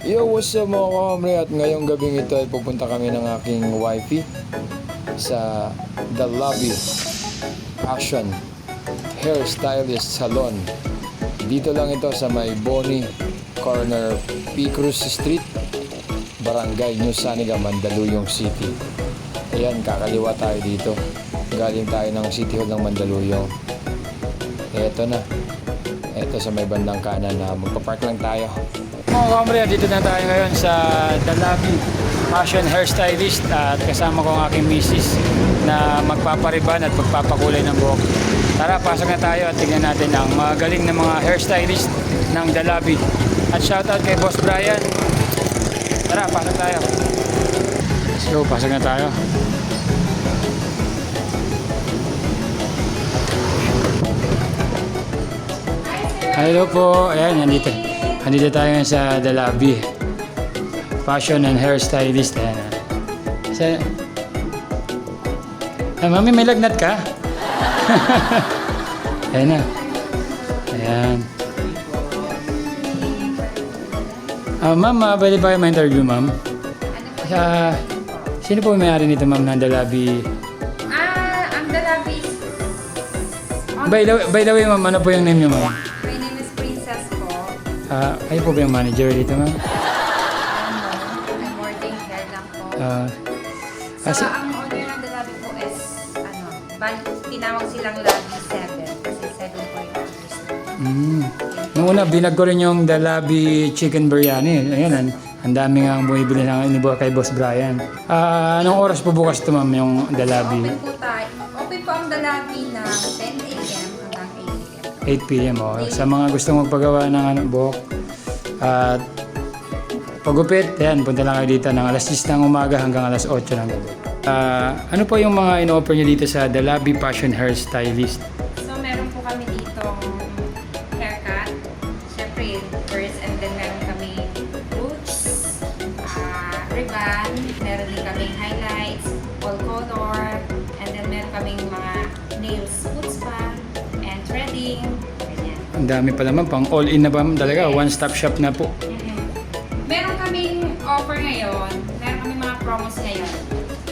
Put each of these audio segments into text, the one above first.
Yo, what's up mga kamre? At ngayong gabing ito ay pupunta kami ng aking wifey sa The Lobby Action Hairstylist Salon. Dito lang ito sa may Boni Corner, P. Cruz Street, Barangay New Saniga, Mandaluyong City. Ayan, kakaliwa tayo dito. Galing tayo ng City Hall ng Mandaluyong. Eto na. Eto sa may bandang kanan na magpapark lang tayo. Mga kamre, dito na tayo ngayon sa The Lobby Fashion Hairstylist at kasama ko ang aking misis na magpapariban at magpapakulay ng buhok. Tara, pasok na tayo at tingnan natin ang magaling na mga hairstylist ng The Lobby. At shoutout kay Boss Brian. Tara, pasok tayo. Let's go, pasok na tayo. Hello po, ayan, nandito tayo ngayon sa The Lobby Fashion and Hairstylist. Ayan. Mami, may lagnat ka? Ayan na. Ayan. Ma'am, pwede ba kayo ma-interview, ma'am? Sino po may-ari nito, ma'am, ng The Lobby? Ang The Lobby. By the way, ma'am, ano po yung name niyo, ma'am? Kayo po ba yung manager dito, ma'am? I'm working here lang po. So, ang owner ng The Lobby po is, tinawag silang Lobby 7 kasi 7 po yung owners. Nung una, binag ko rin yung The Lobby Chicken Biryani. Ayan, ang dami nga bumibili ng kay Boss Brian. Anong oras po bukas ito, ma'am, yung The Lobby? Open po ang The Lobby na 10 a.m. hanggang 8 p.m. Sa mga gustong magpagawa ng buhok at pagupit, yan, punta lang kayo dito ng alas 10 ng umaga hanggang alas 8 ng gabi. Ano po yung mga in-offer nyo dito sa The Lobby Fashion Hairstylist? So, meron po kami dito haircut, syempre first, and then meron kami roots, ribbon, meron din kami highlights, all color, and then meron kaming mga nails, foot spa, and threading, ganyan. Ang dami pa naman, pang all-in na ba talaga? One-stop shop na po. Meron kaming offer ngayon, meron kaming mga promos ngayon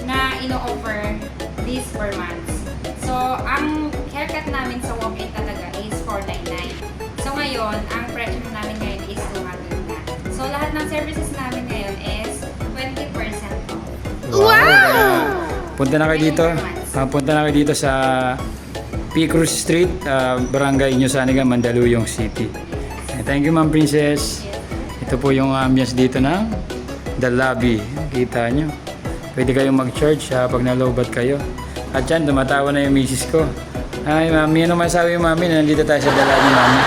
na ino-offer this per month. So, ang haircut namin sa walk-in talaga is $499. So, ngayon, ang presyo namin ngayon is $200 na. So, lahat ng services namin ngayon is 20% off. Wow! Punta na kayo dito. Punta na kayo dito sa P. Cruz Street, Barangay New Saniga, Mandaluyong City. Thank you, Ma'am Princess. Ito po yung ambience dito ng The Lobby. Kita nyo. Pwede kayong mag-charge pag nalobat kayo. At yan, tumatawa na yung misis ko. Ay, Mami, ano masabi yung Mami na nandito tayo sa The Lobby, Mami?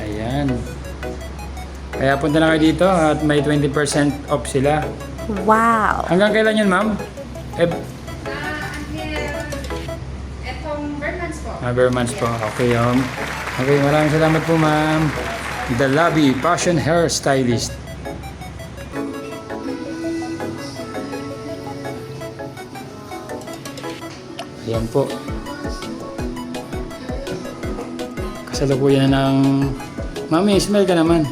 Ayan. Kaya punta na kayo dito at may 20% off sila. Wow! Hanggang kailan yun, ma'am? Until etong Vermans po. Bermans po. Okay, okay, maraming salamat po, ma'am. The Lobby Fashion Hairstylist. Ayan po. Kasalukuyan ng... Mami, smell ka naman.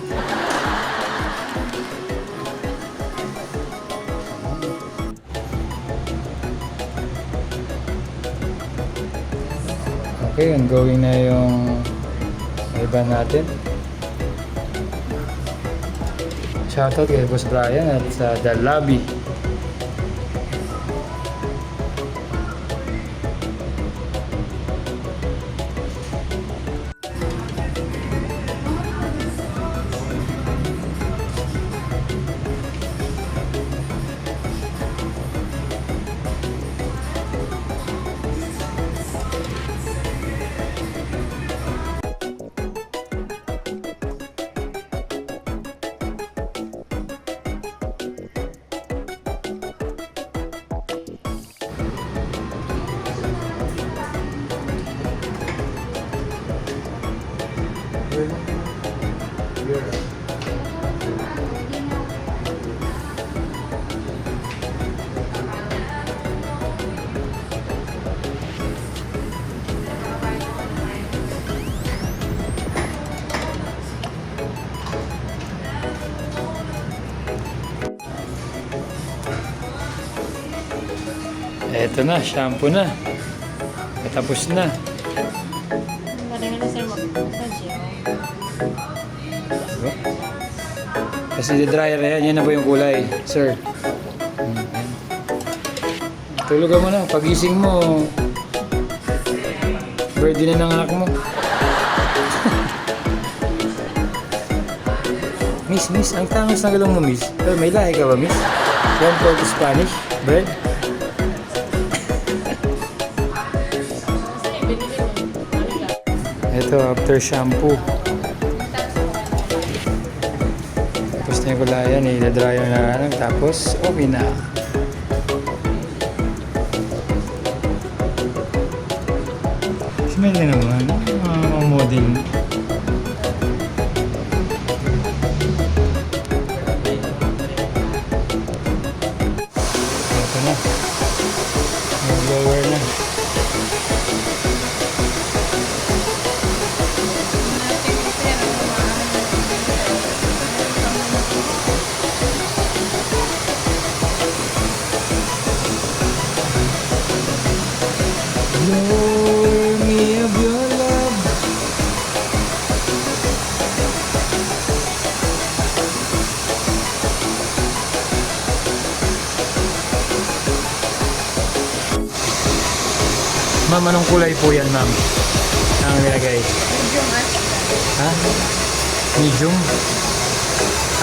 Okay, ongoing na yung iba natin. Shoutout kay Boss Brian at sa The Lobby. Eto na, shampoo na. Tapos na. Marami na sir mag-massage. Diba? Kasi dryer na yan, yan na po yung kulay, sir. Tulog ka muna, pagising mo, birthday na ng anak mo. Miss, ang tangos na galong mo, miss. Pero may lahi ka ba, miss? One for Spanish, bread? Ito, after shampoo. Tapos na yung kulayan, i-dryer na lang. Tapos, okay na. Smell na naman. Mga model. Ito na. May blower na. Lure me of your love. Ma'am, anong kulay po yan, ma'am? Ang nilagay? Medium Ha? Medium?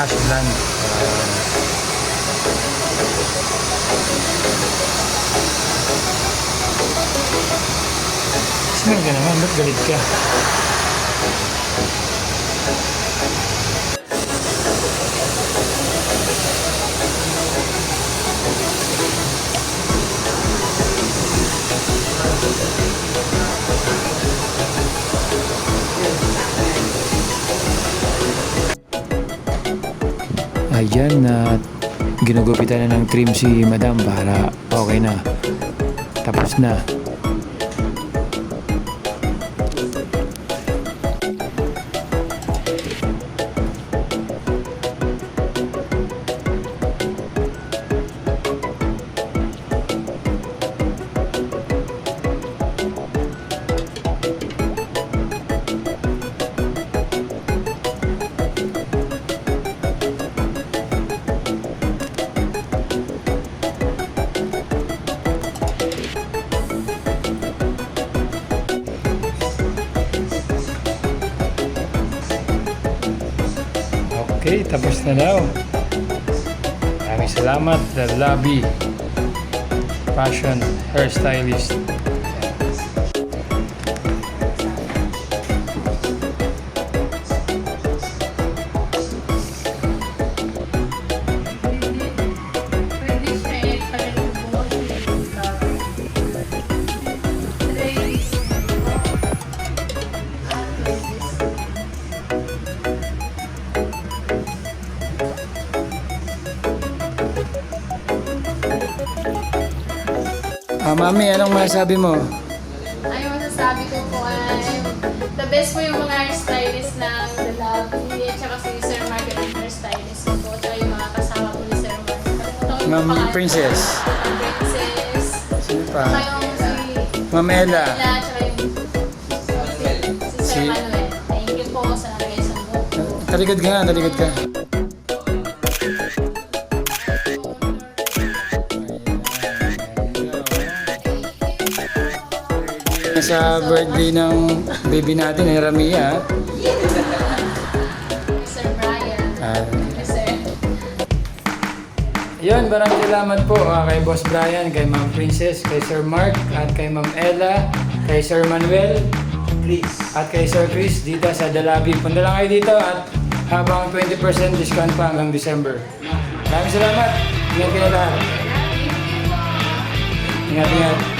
Ash blonde. Smell ka naman, ba't galit ka? Ayan na ginugupitan na ng trim si madam para okay na. Tapos na. Okay, tapos na daw. Maraming salamat, The Lobby Fashion Hairstylist. Mami, anong masasabi mo? Ay, masasabi ko po ay the best po yung mga hairstylist ng The Lobby at saka si Sir Mark yung hairstylist ko po at yung mga kasama po ni Sir Mark. Ma'am Princess. Ma'am Princess. Sino pa? Saka yung si Ma'am Ella. Ella at saka yung si Sir Manuel. Thank you po sa nalagay sa buhok ko. Talikod ka nga, talikod ka. Sa birthday ng baby natin, eh, Ramia. Sir Brian. Yes, sir. Yun, maraming salamat po kay Boss Brian, kay Ma'am Princess, kay Sir Mark, at kay Ma'am Ella, kay Sir Manuel, at kay Sir Chris dito sa The Lobby. Punta lang kayo dito at habang 20% discount pa hanggang December. Maraming salamat. Ingat kayo lahat. Ingat.